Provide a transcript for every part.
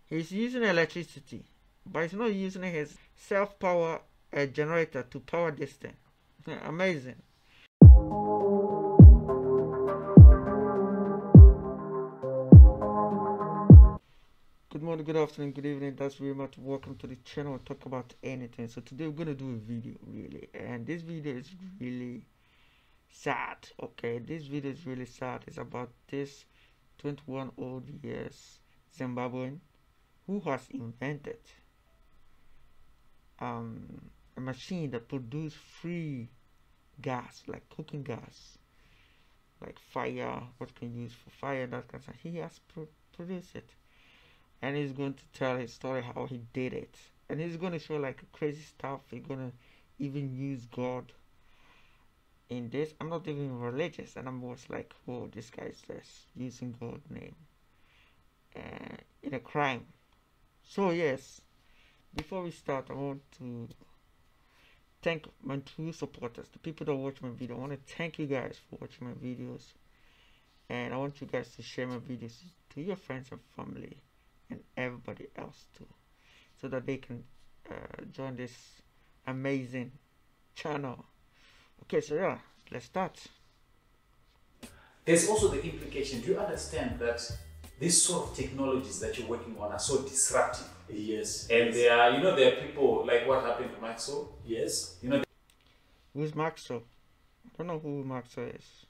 He's using electricity, but he's not using his self-power generator to power this thing. Amazing. Good morning, good afternoon, good evening. That's very much welcome to the channel. We'll talk about anything. So today we're gonna do a video, really, and this video is really sad. Okay, this video is really sad. It's about this 21 old years Zimbabwean who has invented a machine that produces free gas, like cooking gas, like fire, what can you use for fire, that kind of stuff. He has produced it, and he's going to tell his story how he did it, and he's going to show like crazy stuff. He's going to even use God in this. I'm not even religious, and I'm always like, oh, this guy's just using God's name in a crime. So yes, before we start, I want to thank my true supporters, the people that watch my video. I want to thank you guys for watching my videos, and I want you guys to share my videos to your friends and family and everybody else too, so that they can join this amazing channel. Okay, so yeah, let's start. There's also the implication. Do you understand that these sort of technologies that you're working on are so disruptive? Yes. And there are, there are people like what happened to Maxwell. Yes. Who's Maxwell? I don't know who Maxwell is.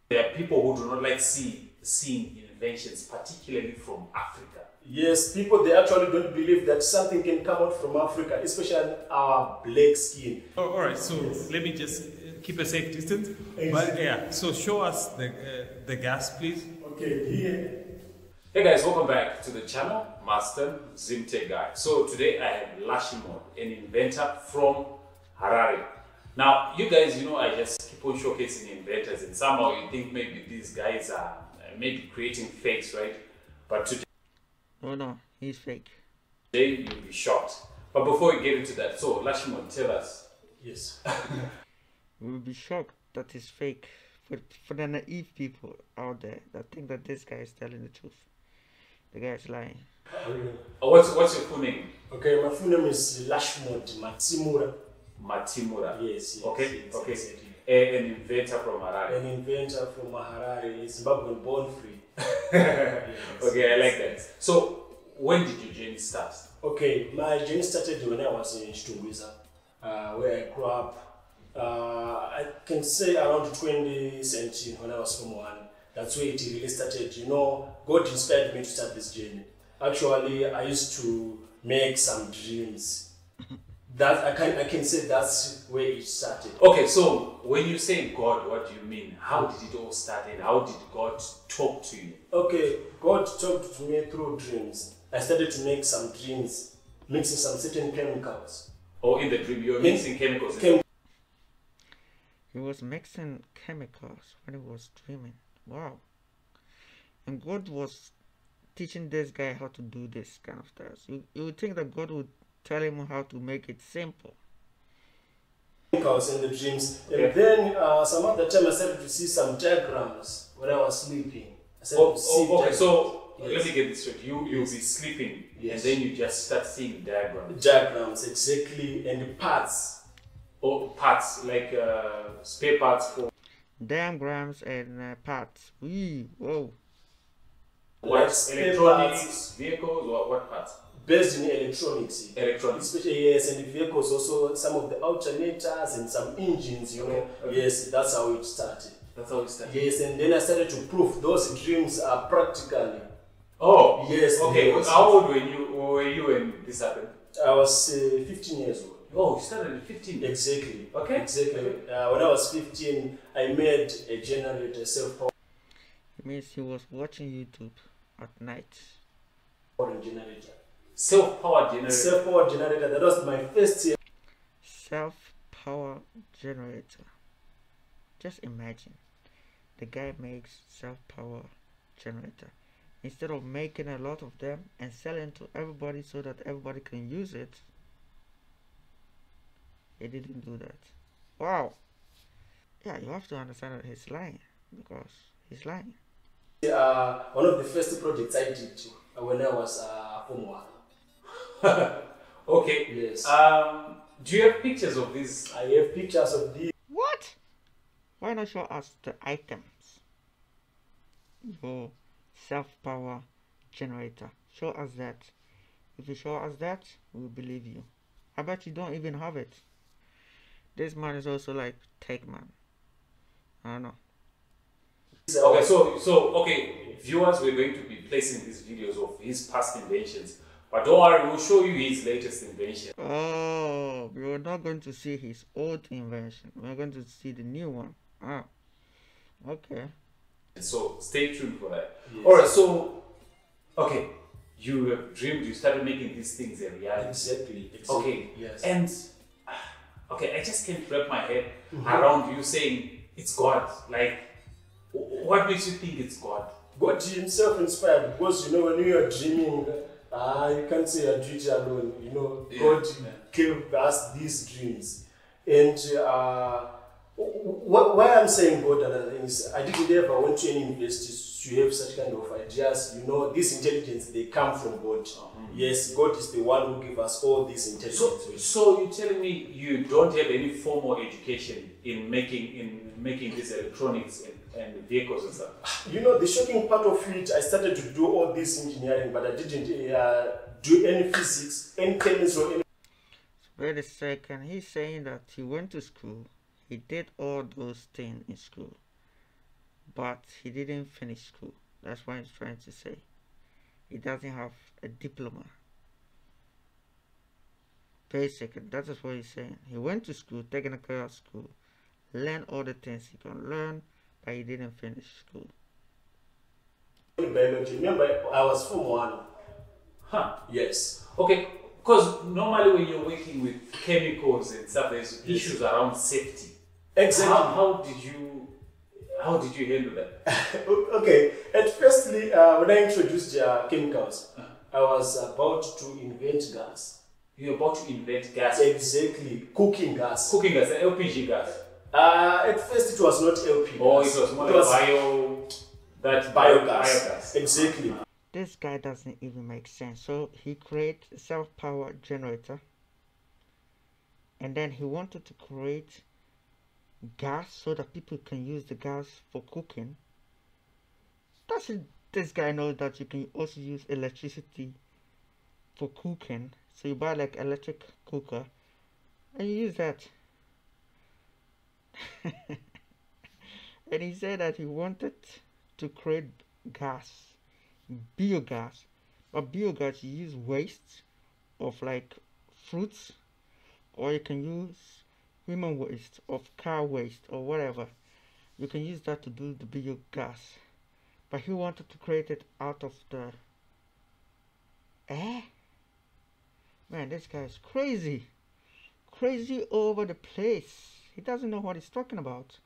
There are people who do not like seeing inventions, particularly from Africa. Yes, people, they actually don't believe that something can come out from Africa, especially our black skin. Oh, all right, so let me just keep a safe distance. Exactly. But yeah, so show us the gas, please. Okay, here. Hey guys, welcome back to the channel, Master Zimtech Guy. So today I have Lashimode, an inventor from Harare. Now, you guys, I just keep on showcasing inventors, and somehow you think maybe these guys are maybe creating fakes, right? But today, No, he's fake. you'll be shocked. But before we get into that, so Lashimode, tell us. Yes. We will be shocked that he's fake for the naive people out there that think that this guy is telling the truth. The guy is lying. What's your full name? Okay, my full name is Lashimode Matimura. Matimura. Yes. Okay. Yes, Okay. yes. An inventor from Harare. An inventor from Harare, Zimbabwean, born free. Yes. Okay, I like that. So, when did your journey start? Okay, my journey started when I was in Chikumbutso, where I grew up. I can say around 2017 when I was from one. That's where it really started. God inspired me to start this journey. Actually, I used to make some dreams. That I can say that's where it started. Okay, so when you say God, what do you mean? How did it all start, and how did God talk to you? Okay, God talked to me through dreams. I started to make some dreams, mixing some certain chemicals. Or in the dream, you were mixing chemicals? He was mixing chemicals when he was dreaming. Wow. And God was teaching this guy how to do this kind of stuff. You would think that God would tell him how to make it simple. Chemicals in the dreams. Okay. And then some other time I started to see some diagrams when I was sleeping. I started to see okay, diagrams. so Yes. let me get this straight. You'll be sleeping, Yes. and then you just start seeing diagrams. Diagrams, exactly, and parts. Or parts, like spare parts for Diagrams and parts. Whoa. what? Like spare Electronics, parts. vehicles, or what parts? Based in electronics. Electronics. Especially, yes, and the vehicles also, some of the alternators and some engines, Okay. Yes, that's how it started. That's how it started. Yes, and then I started to prove those dreams are practically. Oh, Yes. okay. Yes. How old were you when this happened? I was 15 years old. Oh, you started at 15. Exactly. Okay. Exactly. When I was 15, I made a generator, self-powered It means he was watching YouTube at night. generator. Self-powered generator. Self-powered generator. That was my first year. Self-power generator. Just imagine. The guy makes self-power generator. Instead of making a lot of them and selling to everybody so that everybody can use it, he didn't do that. Wow. Yeah, you have to understand that he's lying, because he's lying. One of the first projects I did when I was Form 1. Okay. Yes. Do you have pictures of these? I have pictures of these. What? Why not show us the items? Your self-power generator. Show us that. If you show us that, we'll believe you. I bet you don't even have it. This man is also like tech man. I don't know. Okay, so viewers, we're going to be placing these videos of his past inventions. But don't worry, we'll show you his latest invention. Oh, we're not going to see his old invention. We're going to see the new one. Ah, okay. So stay tuned for that. Yes. Alright, so, okay, you have dreamed, you started making these things a reality. Exactly. Okay, Yes. and, okay, I just can't wrap my head around you saying it's God. Like, what makes you think it's God? God himself inspired, because you know when you are dreaming, you can't say a dream alone. You know, Yeah. God gave us these dreams, and why I'm saying God and other things, I didn't ever went to any university to have such kind of ideas. You know, this intelligence they come from God. Yes, God is the one who gave us all this intelligence. So you're telling me you don't have any formal education in making these electronics and vehicles and stuff? You know, the shocking part of it, I started to do all this engineering, but I didn't do any physics, any chemistry, or any. Wait a second. He's saying that he went to school. He did all those things in school. But he didn't finish school. That's what he's trying to say. He doesn't have a diploma. Basically, that is what he's saying. He went to school, technical school, learned all the things he can learn, but he didn't finish school. Biology. Remember, I was Form 1. Huh. Yes. Okay, because normally when you're working with chemicals and stuff, there's issues around safety. Exactly. How did you handle that? Okay. At firstly, when I introduced chemicals, I was about to invent gas. You're about to invent gas. Exactly. Cooking gas. Cooking gas, LPG gas. At first, it was not LP gas. Or it was more like biogas. Exactly. This guy doesn't even make sense. So he created a self-power generator, and then he wanted to create gas so that people can use the gas for cooking. Doesn't this guy know that you can also use electricity for cooking? So you buy like electric cooker and you use that. And he said that he wanted to create gas, biogas. But biogas, you use waste of like fruits, or you can use human waste of car waste or whatever. You can use that to do the biogas. But he wanted to create it out of the man, this guy is crazy over the place. He doesn't know what he's talking about.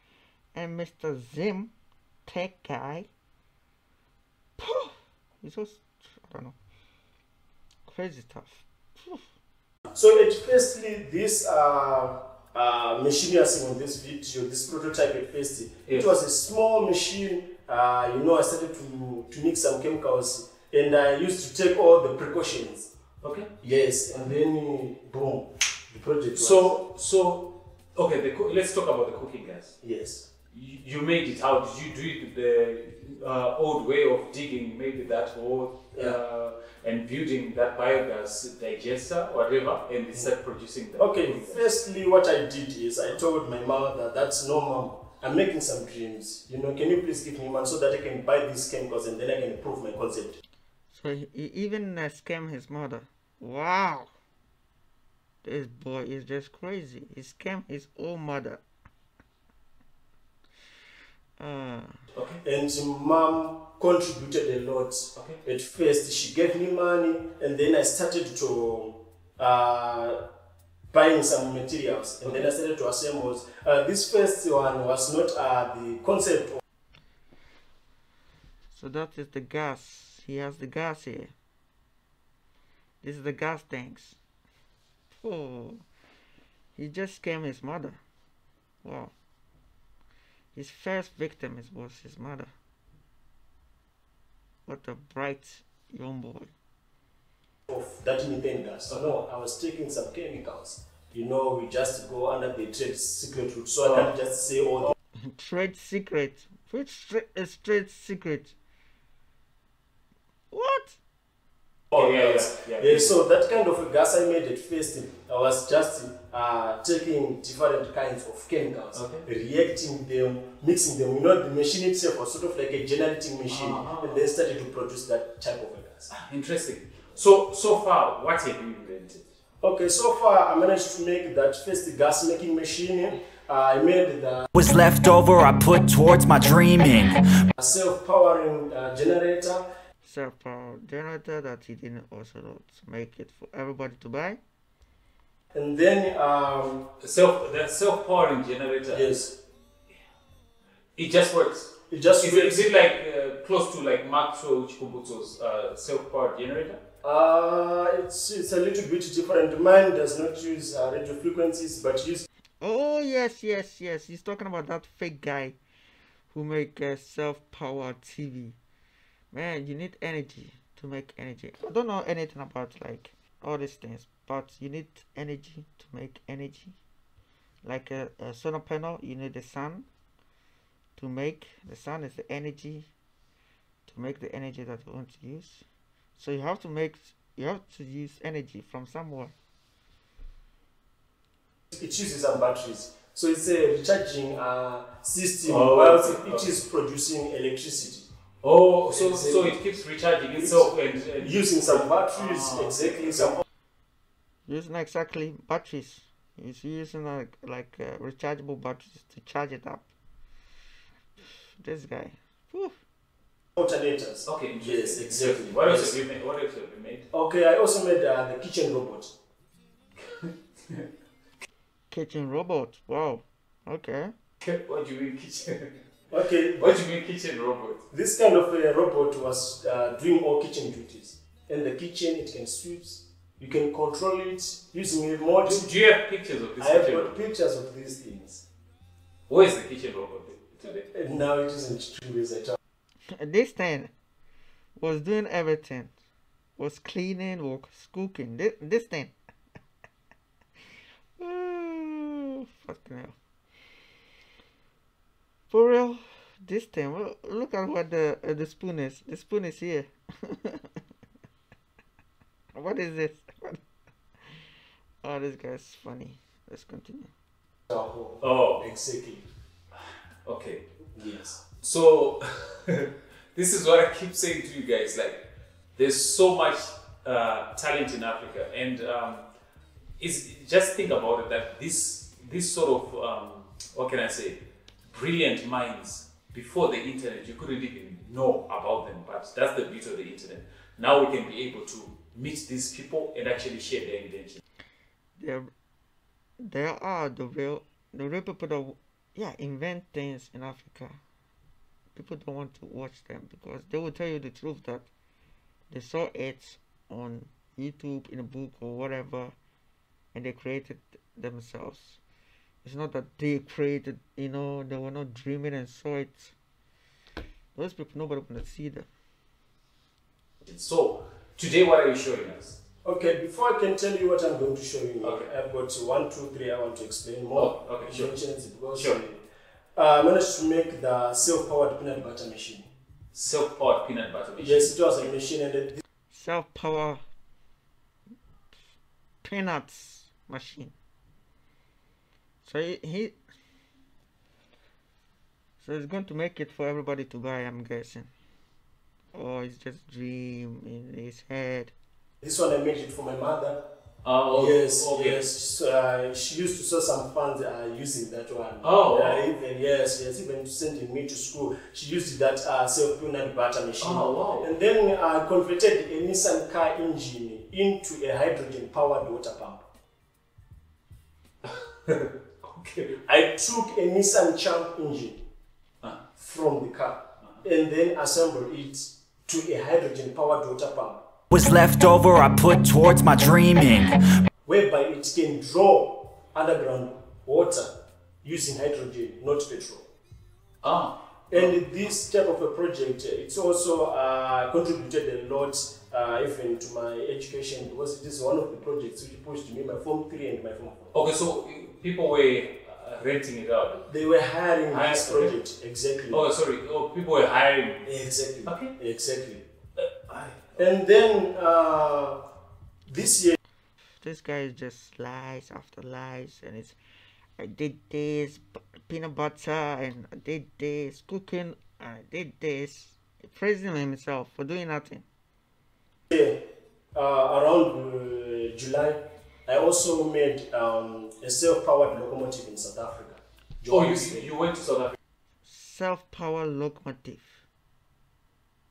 And Mr. Zim, tech guy, he's so, I don't know, crazy stuff. So at firstly, this machine you're seeing on this video, this prototype at first, it was a small machine. You know, I started to mix some chemicals, and I used to take all the precautions. Okay. Yes, and then boom, the project. Okay. Let's talk about the cooking gas. Yes. You made it. How did you do it? The old way of digging, maybe that old, and building that biogas digester, whatever, and they start producing that. Okay. Firstly, what I did is I told my mother, "That's no, mom. I'm making some dreams. You know, can you please give me money so that I can buy these chemicals and then I can prove my concept." So he even scammed his mother. Wow, this boy is just crazy. He scammed his own mother. Okay. And mom contributed a lot. Okay. At first, she gave me money, and then I started to buying some materials, and then I started to assemble. This first one was not the concept. So that is the gas. He has the gas here. This is the gas tanks. Oh, he just scammed his mother. Wow. His first victim was his mother. What a bright young boy. that methane gas. No, I was taking some chemicals. You know, we just go under the trade secret route. So I can't just say all Trade secret. Which trade secret? What? Yeah, so that kind of a gas I made at first, I was just taking different kinds of chemicals, reacting them, mixing them. You know, the machine itself was sort of like a generating machine, and then started to produce that type of a gas. Interesting. So far, what have you invented? Okay, so far I managed to make that first gas making machine. I made the was left over I put towards my dreaming. Self-powering generator. Self-power generator that he didn't also make it for everybody to buy. And then the self-powering generator. Yes. It just works. It just works. Is it like close to like Maxwell Chikumbutso's self-powered generator? It's a little bit different. Mine does not use radio frequencies, but use. Oh yes. He's talking about that fake guy who make self-powered TV. Man, you need energy to make energy. I don't know anything about like all these things, but you need energy to make energy. Like a solar panel, you need the sun to make. The sun is the energy to make the energy that you want to use. So you have to use energy from somewhere. It uses some batteries, so it's a recharging system whilst it is producing electricity. Oh, so it keeps recharging itself and using some batteries, exactly some. Using exactly batteries. It's using like rechargeable batteries to charge it up. This guy. Whew. Alternators. Okay. Yes, exactly. What else have you made? Okay, I also made the kitchen robot. Kitchen robot. Wow. Okay. What do you mean kitchen? Okay. What do you mean kitchen robot? This kind of a robot was doing all kitchen duties. In the kitchen, it can sweep. You can control it using a remote. Do you have pictures of this? I have got pictures of these things. Where is the kitchen robot today? And now it isn't true as I talk. This thing was doing everything. Was cleaning, was cooking. This thing. Oh, fucking hell. For real, this thing. Well, look at what the spoon is. The spoon is here. What is this? Oh, this guy's funny. Let's continue. Oh, exactly. Okay. Yes. So this is what I keep saying to you guys. Like, there's so much talent in Africa, and just think about it. That this sort of what can I say? Brilliant minds before the internet, you couldn't even know about them. But that's the beauty of the internet. Now we can be able to meet these people and actually share their invention. There are the real people that invent things in Africa. People don't want to watch them because they will tell you the truth that they saw it on YouTube, in a book or whatever, and they created themselves. It's not that they created, they were not dreaming and saw it. Those people, nobody want to see them. So today, what are you showing us? Okay, before I can tell you what I'm going to show you, okay. I've got 1, 2, 3. I want to explain more. Oh, okay, sure. Because I managed to make the self-powered peanut butter machine. Self-powered peanut butter machine? Yes, it was a machine. And self-powered peanuts machine. So so he's going to make it for everybody to buy, I'm guessing. Or it's just dream in his head. This one I made it for my mother. Oh, yes, okay. Yes. So, she used to sell some funds using that one. Oh, wow. Even sending me to school, she used that self-peanut butter machine. Oh, wow. And then I converted a Nissan car engine into a hydrogen-powered water pump. Okay. I took a Nissan Champ engine from the car and then assembled it to a hydrogen-powered water pump. Was left over I put towards my dreaming. Whereby it can draw underground water using hydrogen, not petrol. And this type of a project, it's also contributed a lot even to my education, because it is one of the projects which pushed me, my Form 3 and my Form 4. Okay, so people were renting it out? They were hiring this project, exactly. Oh, sorry, people were hiring. Exactly. Okay. Exactly. And then this year, this guy is just lies after lies, and it's I did this peanut butter, and I did this cooking, and I did this, praising himself for doing nothing. Around July, I also made a self-powered locomotive in South Africa. Oh, you went to South Africa? Self-powered locomotive.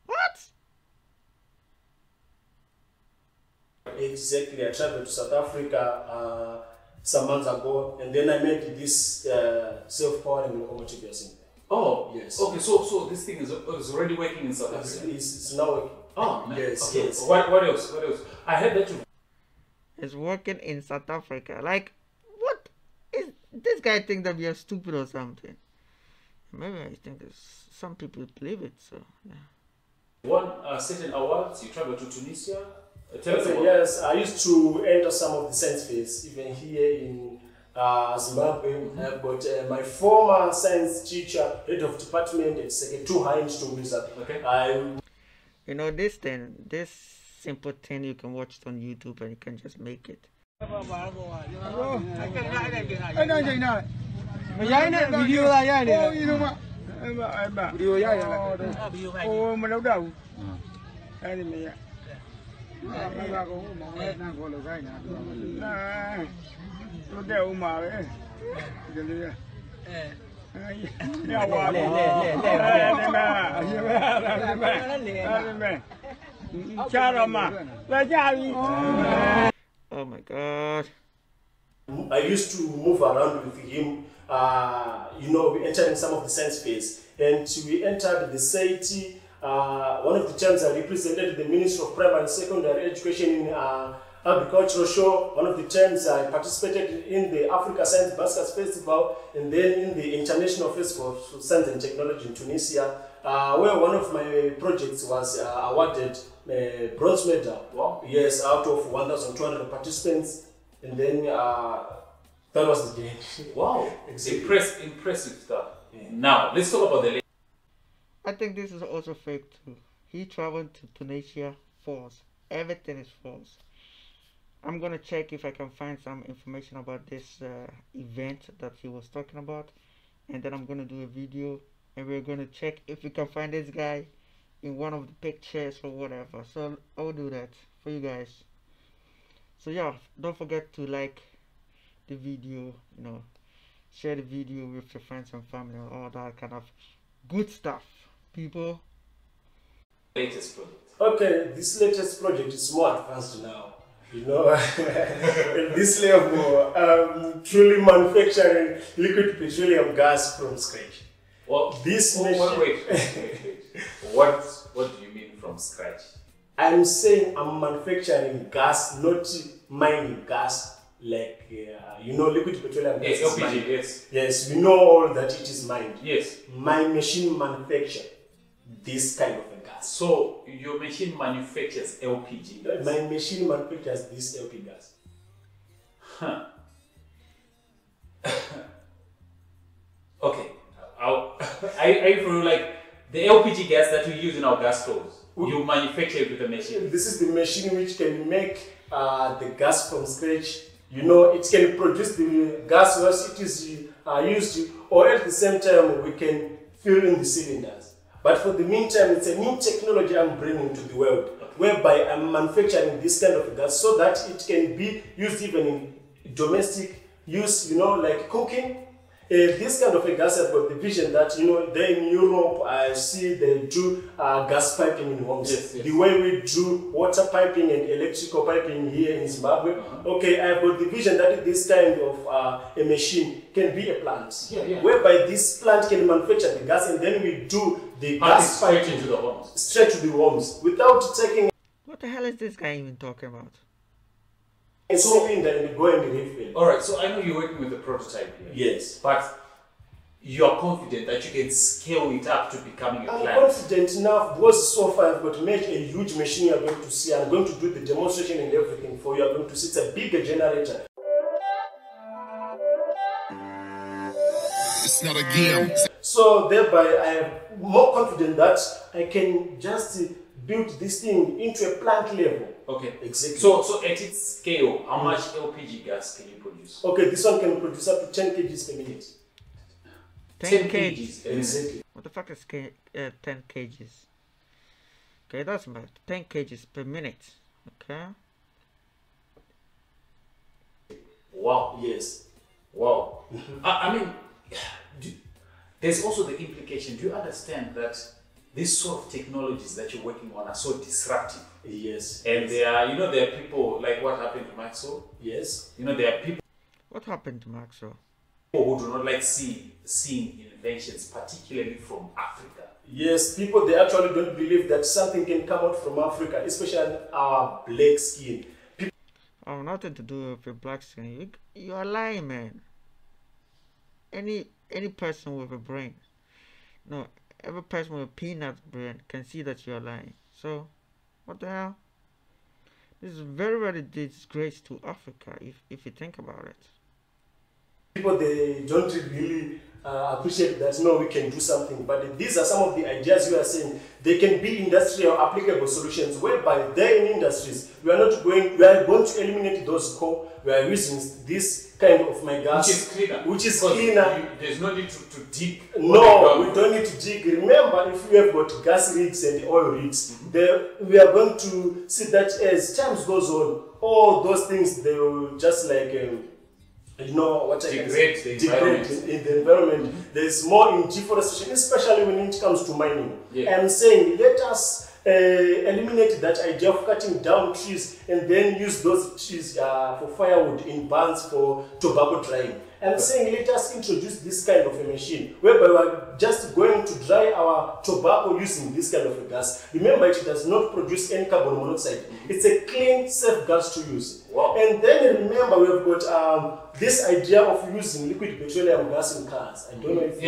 What? Exactly. I traveled to South Africa some months ago, and then I made this self-powering locomotive. Oh, yes. Okay, so this thing is already working in South Africa? It's now working. Oh, nice. Yes, okay. yes. What else? What else? I heard that you... It's working in South Africa. Like, what is this guy think that we are stupid or something? Maybe I think some people believe it. So yeah. Won certain awards. You traveled to Tunisia. Tell us about... Yes, I used to enter some of the science fairs, even here in Zimbabwe. I've got my former science teacher, head of department at Second 2 High in Chikumbutso. Okay. You know, this simple thing, you can watch it on YouTube and you can just make it. Oh my God. I used to move around with him, we entered some of the science fairs, and we entered the SAIT. One of the times I represented the Ministry of Primary and Secondary Education in agricultural show. One of the times I participated in the Africa Science Baskets Festival, and then in the International Festival of Science and Technology in Tunisia, where one of my projects was awarded a bronze medal. Wow. Yes, out of 1,200 participants, and then that was the day. Wow. Exactly. Impressive stuff. Yeah. Now, let's talk about the... I think this is also fake too. He traveled to Tunisia, false. Everything is false. I'm gonna check if I can find some information about this event that he was talking about, and then I'm gonna do a video, and we're gonna check if we can find this guy in one of the pictures or whatever. So I'll do that for you guys. So yeah, don't forget to like the video, share the video with your friends and family, all that kind of good stuff, people. Latest project. Okay, this latest project is more advanced now. At this level, truly manufacturing liquid petroleum gas from scratch. Well, this wait. What do you mean from scratch? I'm saying I'm manufacturing gas, not mining gas, like liquid petroleum gas. Yes, LPG, yes. Yes, we know all that it is mined. Yes. My machine manufacture this kind of a gas. So your machine manufactures LPG gas? My machine manufactures this LP gas. Huh. Okay. I feel like the LPG gas that we use in our gas stoves, you manufacture it with a machine. This is the machine which can make the gas from scratch. It can produce the gas once it is used, or at the same time we can fill in the cylinders. But for the meantime, it's a new technology I'm bringing to the world, whereby I'm manufacturing this kind of gas so that it can be used even in domestic use, like cooking. This kind of a gas, I've got the vision that, there in Europe, I see they do gas piping in homes. Yes, yes. The way we do water piping and electrical piping here in Zimbabwe. Okay, I've got the vision that this kind of a machine can be a plant. Whereby this plant can manufacture the gas, and then we do the gas straight into the homes. Straight to the homes without taking. What the hell is this guy even talking about? Cylinder and go and refill. Alright, so I know you're working with the prototype here. Yes. But you are confident that you can scale it up to becoming a I'm plant? confident enough because so far I've got to make a huge machine you are going to see. I'm going to do the demonstration and everything for you. I'm going to see it's a bigger generator. It's not a game. So thereby I am more confident that I can just build this thing into a plant level. Okay. Exactly. So at its scale, how much LPG gas can you produce? Okay, this one can produce up to 10 kgs per minute. 10 kgs. Exactly. What the fuck is 10 kgs? Okay, that's about 10 kgs per minute. Okay. Wow. Yes. Wow. I mean, there's also the implication. Do you understand that these sort of technologies that you're working on are so disruptive? Yes. And there are people like what happened to Maxwell. Yes. There are people What happened to Maxwell? who do not like seeing inventions, particularly from Africa. Yes, people, they actually don't believe that something can come out from Africa, especially our black skin. Oh, nothing to do with your black skin. You are lying, man. Any person with a brain, no, every person with a peanut brain can see that you are lying. So, what the hell? This is very, very disgrace to Africa if you think about it. People, they don't really appreciate that, no, we can do something. But these are some of the ideas we are saying. They can be industrial applicable solutions whereby they're in industries. We are going to eliminate those coal. We are using this kind of my gas. Which is cleaner. There's no need to dig. No, we don't need to dig. Remember, if we have got gas rigs and oil rigs, we are going to see that as time goes on, all those things, they will just like degrade in the environment. There's more in deforestation, especially when it comes to mining. Yeah. I'm saying let us eliminate that idea of cutting down trees and then use those trees for firewood in barns for tobacco drying. I'm saying let us introduce this kind of a machine whereby we're just going to dry our tobacco using this kind of a gas. Remember, it does not produce any carbon monoxide. It's a clean, safe gas to use. Wow. And then remember, we've got this idea of using liquid petroleum gas in cars. I don't know if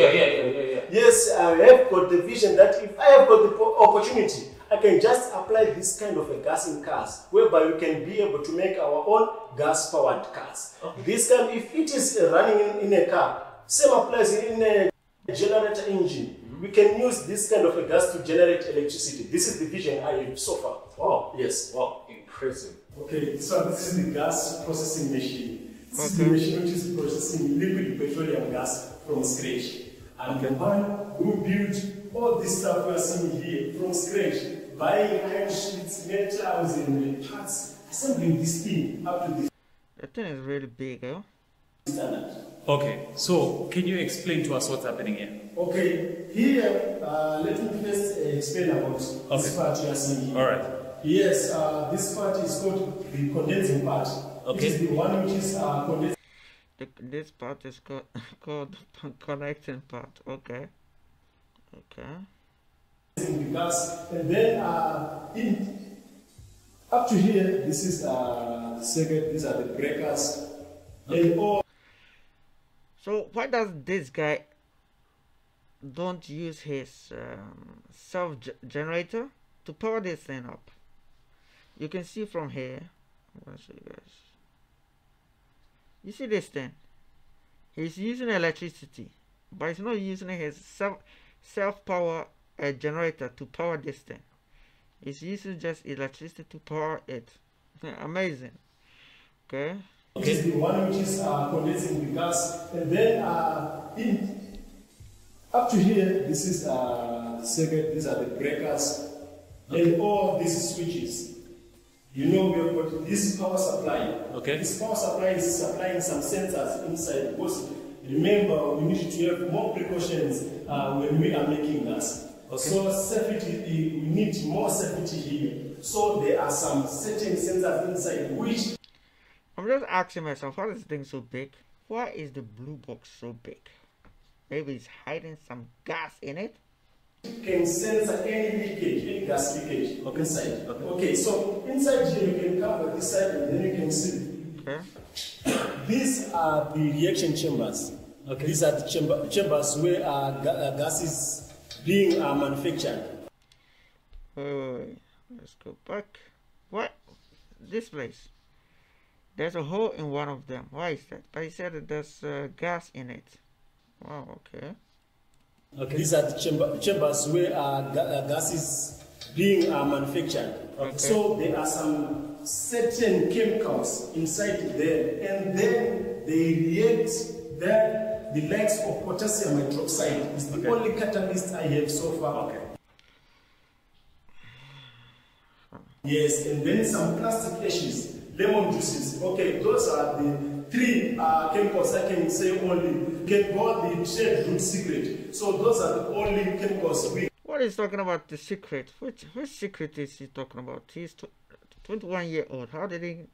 Yes, I have got the vision that if I have got the opportunity, I can just apply this kind of a gas in cars, whereby we can be able to make our own gas-powered cars. Okay. This kind, if it is running in a car, same applies in a generator engine. We can use this kind of a gas to generate electricity. This is the vision I have so far. Wow. Yes. Wow. Impressive. Okay, so this is the gas processing machine. This is the machine which is processing liquid petroleum gas from scratch. And the one who built all this stuff we are seeing here from scratch, buying iron sheets, metals, and parts, assembling this thing up to this. The thing is really big, eh? Standard. Okay, so can you explain to us what's happening here? Okay, here, let me first explain about this part you are seeing here. All right. Yes, this part is called the condensing part. Okay. It is the one which is condensing. This part is called the connecting part. Okay. Okay. The gas, and then up to here, this is the circuit. These are the breakers, and all. So why does this guy don't use his self generator to power this thing up? You can see from here. I'm gonna show you guys. You see this thing? He's using electricity, but he's not using his self power generator to power this thing. He's using just electricity to power it. Amazing. Okay. This is the one which is condensing the gas, and then up to here, this is the circuit. These are the breakers, and all these switches. You know, we have got this power supply. Okay. This power supply is supplying some sensors inside. Because remember, we need to have more precautions when we are making gas. Okay. So safety, we need more safety here. So there are some certain sensors inside which. I'm just asking myself, why is this thing so big? Why is the blue box so big? Maybe it's hiding some gas in it. Can sense any leakage, any gas leakage inside. Okay, so inside here you can cover this side and then you can see. Okay. These are the reaction chambers. Okay. These are the chambers where gas is being manufactured. Wait, let's go back. What? This place. There's a hole in one of them. Why is that? But he said that there's gas in it. Wow, okay. Okay. These are the chambers where gas is being manufactured. Okay. So there are some certain chemicals inside there, and then they react. The likes of potassium hydroxide is the only catalyst I have so far. Okay. Yes, and then some plastic ashes, lemon juices. Okay, those are the three chemicals I can say only. Get all the shade root secret. So those are the only chemicals we. What is talking about the secret? Which secret is he talking about? He's 21 years old. How did he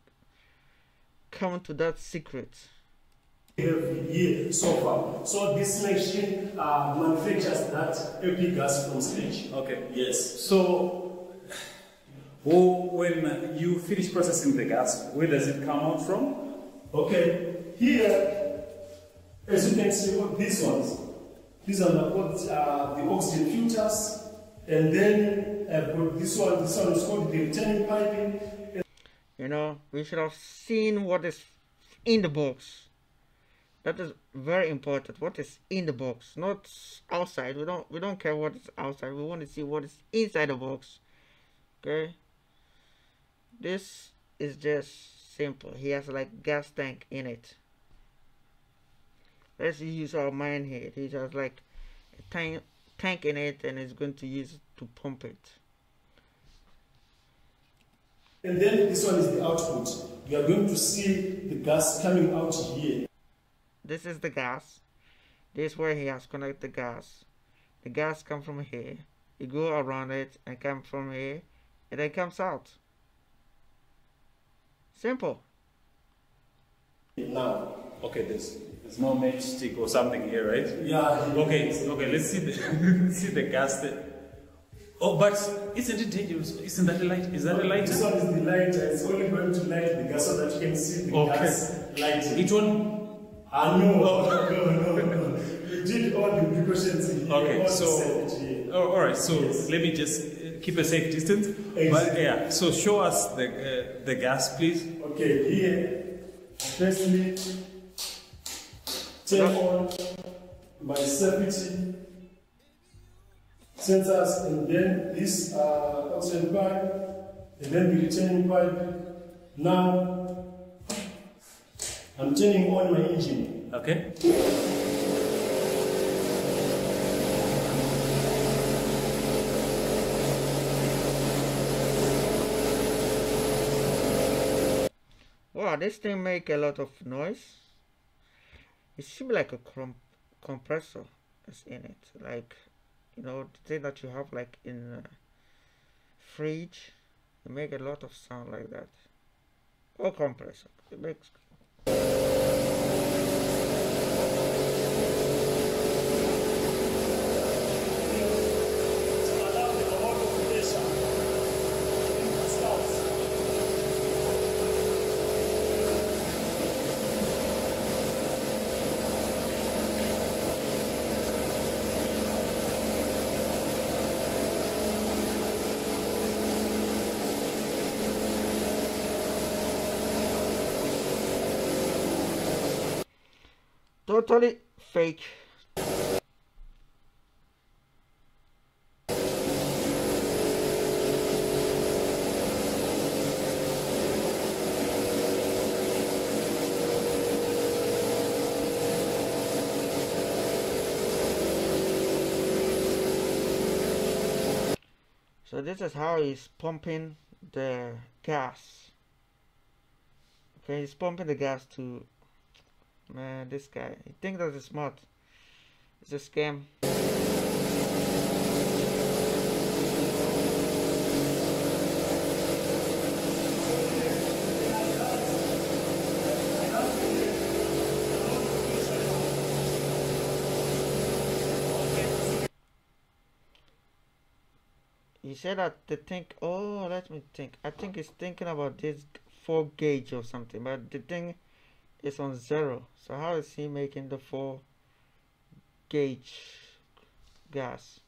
come to that secret? Have here so far. So this machine manufactures that LP gas from scratch. Okay. Yes. So, when you finish processing the gas, where does it come out from? Okay. Here, as you can see, these ones are called the oxygen filters, and then I've got this one. This one is called the returning piping. You know, we should have seen what is in the box. That is very important. What is in the box, not outside. We don't care what is outside. We want to see what is inside the box. Okay. This is just simple. He has like gas tank in it. Let's use our mind here. He has like a tank in it, and is going to use it to pump it. And then this one is the output. You are going to see the gas coming out here. This is the gas. This is where he has connected the gas. The gas comes from here. You go around it and come from here, and then comes out. Simple. Now. Okay, there's no matchstick or something here, right? Yeah. Okay, let's see the see the gas there. Oh, but isn't it dangerous? Isn't that a light? Is that a lighter? This one is the lighter. It's only going to light the gas so that you can see the gas lighting. It won't. No. We did all the precautions here. Okay, all so all right. So yes. Let me just keep a safe distance. Exactly. But yeah. So show us the gas, please. Okay, here. Firstly, turn on my safety sensors, and then this oxygen pipe, and then the returning pipe. Now I'm turning on my engine. Okay. Wow, this thing make a lot of noise. It seems like a compressor is in it, like, you know, the thing that you have like in a fridge. It make a lot of sound like that. Or compressor. It makes. Totally fake. So this is how he's pumping the gas. Okay, he's pumping the gas to. Man, this guy, he thinks that it's smart. It's a scam. He said that they think, oh, let me think. I think he's thinking about this 4 gauge or something, but the thing is on 0. So how is he making the 4 gauge gas.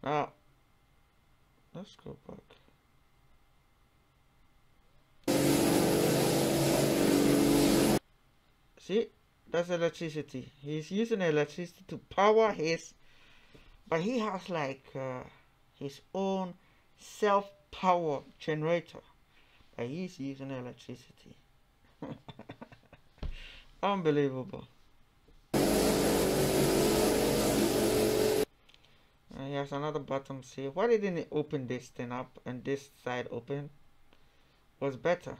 Now, let's go back. See, that's electricity. He's using electricity to power his, but he has like his own self-power generator. But he's using electricity. Unbelievable. Here's another button. See, why didn't it open this thing up and this side open? Was better.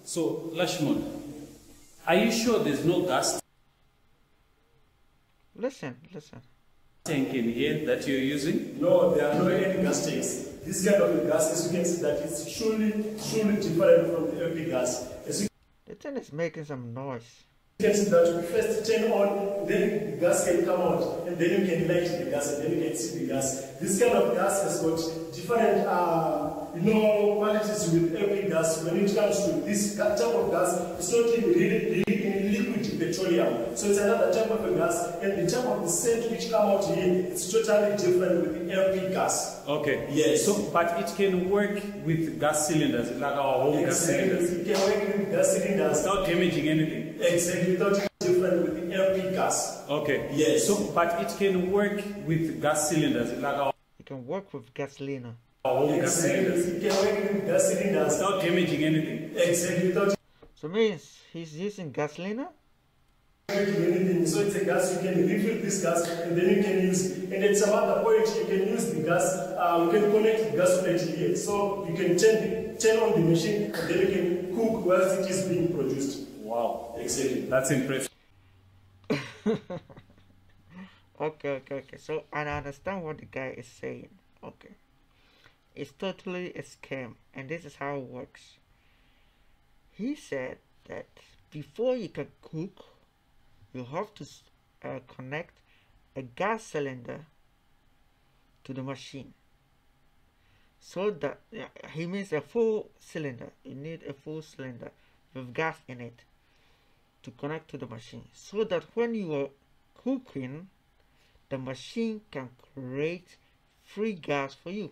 So, Lashimode, are you sure there's no gas Listen. tank in here that you're using? No, there are no any gas tanks. This kind of gas, as you can see, that it's surely different from the LP gas. As you The thing is making some noise. can see that we first turn on, then the gas can come out, and then you can light the gas, and then you can see the gas. This kind of gas has got different, qualities with LP gas. When it comes to this type of gas, it's not really in liquid petroleum. So it's another type of a gas, and the type of the scent which come out here, it's totally different with the LP gas. Okay. Yes. So, but it can work with gas cylinders, like our home gas cylinders, It can work with gas cylinders. without damaging anything. Exactly, without different with the LP gas. Okay. Yes. So, but it can work with gas cylinders, like our You can work with gasoline. home gas cylinders, It can work with gas cylinders. without damaging anything. Exactly, without So means he's using gasoline. damaging anything. So it's a gas, you can refill this gas and then you can use it. And at some other point you can use the gas, you can connect the gas plate here. So you can turn on the machine and then you can cook whilst it is being produced. Wow. Exactly. That's impressive. Okay. So I understand what the guy is saying. Okay. It's totally a scam, and this is how it works. He said that before you can cook, you have to connect a gas cylinder to the machine. So that he means a full cylinder. You need a full cylinder with gas in it to connect to the machine, so that when you are cooking, the machine can create free gas for you.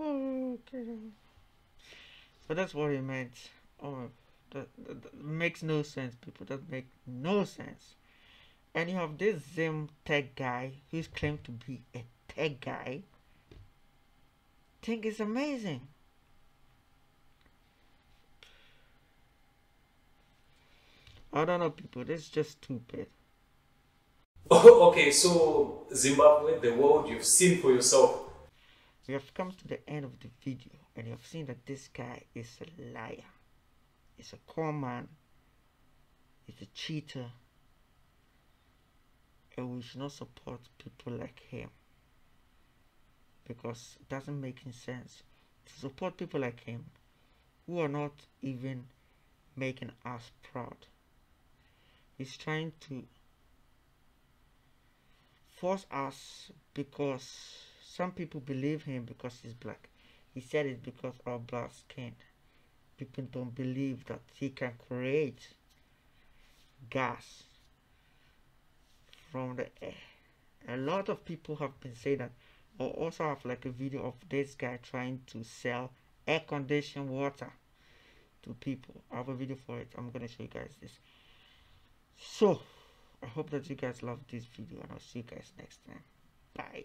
Okay. So that's what he meant. Oh, that makes no sense, people. That make no sense. And you have this Zim tech guy who's claimed to be a tech guy. Think it's amazing. I don't know, people. This is just stupid. Okay, so Zimbabwe, the world you've seen for yourself. We have come to the end of the video, and you have seen that this guy is a liar. He's a con man. He's a cheater. And we should not support people like him, because it doesn't make any sense to support people like him who are not even making us proud. He's trying to force us because some people believe him because he's black. He said it's because of black skin. People don't believe that he can create gas from the air. A lot of people have been saying that. I also have like a video of this guy trying to sell air conditioned water to people. I have a video for it. I'm gonna show you guys this. So I hope that you guys love this video, and I'll see you guys next time. Bye.